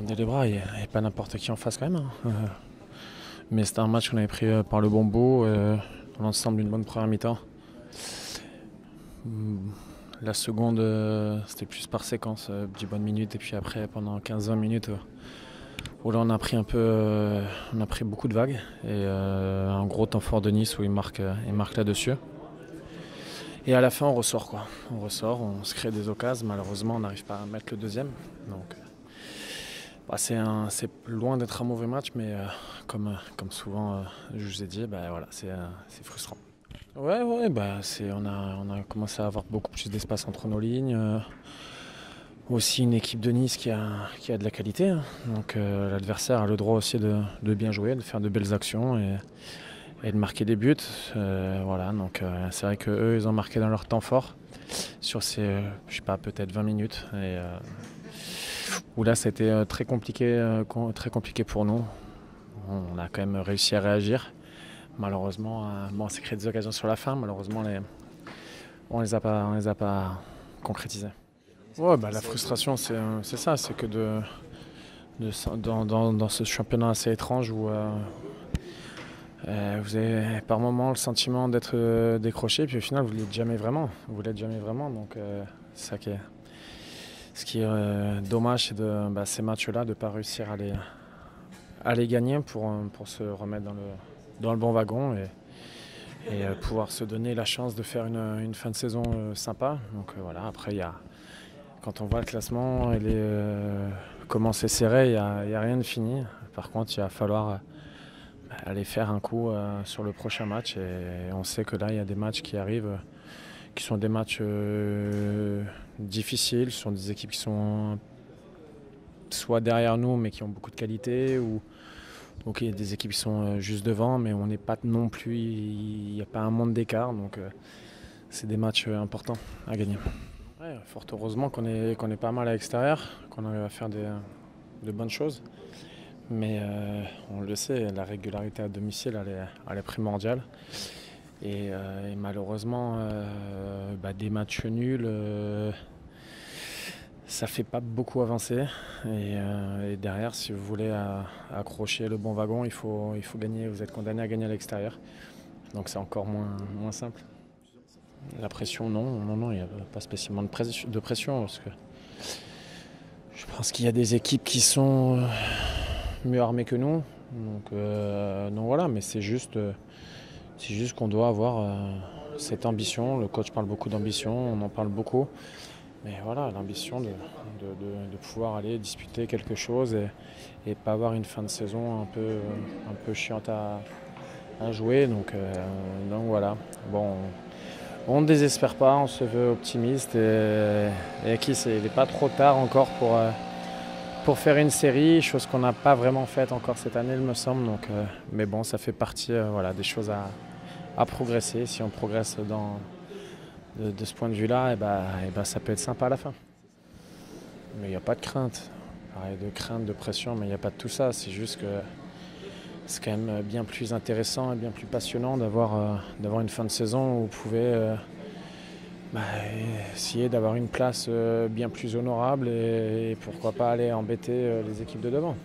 tendait les bras, il n'y avait pas n'importe qui en face quand même, hein. Mais c'était un match qu'on avait pris par le bon bout, dans l'ensemble d'une bonne première mi-temps. La seconde, c'était plus par séquence, 10 bonnes minutes, et puis après pendant 15-20 minutes, où là on a pris on a pris beaucoup de vagues, et un gros temps fort de Nice où il marque là-dessus. Et à la fin on ressort quoi. On se crée des occasions, malheureusement on n'arrive pas à mettre le deuxième. Donc c'est loin d'être un mauvais match, mais comme souvent je vous ai dit, voilà, c'est frustrant. Ouais, on a commencé à avoir beaucoup plus d'espace entre nos lignes. Aussi une équipe de Nice qui a de la qualité, hein. Donc l'adversaire a le droit aussi de bien jouer, de faire de belles actions et de marquer des buts. Voilà, donc c'est vrai qu'eux, ils ont marqué dans leur temps fort sur ces, je sais pas, peut-être 20 minutes. Et où là, c'était très compliqué pour nous. On a quand même réussi à réagir. Malheureusement, on s'est créé des occasions sur la fin. Malheureusement, on les a pas concrétisées. Ouais, la frustration, c'est ça, c'est que dans ce championnat assez étrange où vous avez par moments le sentiment d'être décroché, puis au final vous ne l'êtes jamais vraiment. Donc c'est ça ce qui est dommage, c'est de ces matchs-là, de ne pas réussir à les gagner pour se remettre dans le bon wagon et pouvoir se donner la chance de faire une fin de saison sympa. Donc voilà, après quand on voit le classement et comment c'est serré, il n'y a rien de fini. Par contre, il va falloir aller faire un coup sur le prochain match. Et on sait que là, il y a des matchs qui arrivent, qui sont des matchs difficiles. Ce sont des équipes qui sont soit derrière nous, mais qui ont beaucoup de qualité, ou il y a des équipes qui sont juste devant, mais on n'est pas non plus, il n'y a pas un monde d'écart. Donc c'est des matchs importants à gagner. Ouais, fort heureusement qu'on est pas mal à l'extérieur, qu'on arrive à faire de bonnes choses. Mais on le sait, la régularité à domicile, elle est primordiale. Et malheureusement, des matchs nuls, ça fait pas beaucoup avancer. Et derrière, si vous voulez accrocher le bon wagon, il faut gagner. Vous êtes condamné à gagner à l'extérieur. Donc c'est encore moins simple. La pression, non, il n'y a pas spécialement de pression, parce que je pense qu'il y a des équipes qui sont mieux armées que nous. Donc voilà, mais c'est juste qu'on doit avoir cette ambition. Le coach parle beaucoup d'ambition, on en parle beaucoup. Mais voilà, l'ambition de pouvoir aller disputer quelque chose et pas avoir une fin de saison un peu chiante à jouer. Donc voilà. Bon, on ne désespère pas, on se veut optimiste et il n'est pas trop tard encore pour faire une série, chose qu'on n'a pas vraiment faite encore cette année, il me semble. Donc, mais bon, ça fait partie des choses à progresser. Si on progresse de ce point de vue-là, ça peut être sympa à la fin. Mais il n'y a pas de crainte. Pareil, de crainte, de pression, mais il n'y a pas de tout ça. C'est juste que c'est quand même bien plus intéressant et bien plus passionnant d'avoir une fin de saison où vous pouvez essayer d'avoir une place bien plus honorable et pourquoi pas aller embêter les équipes de devant.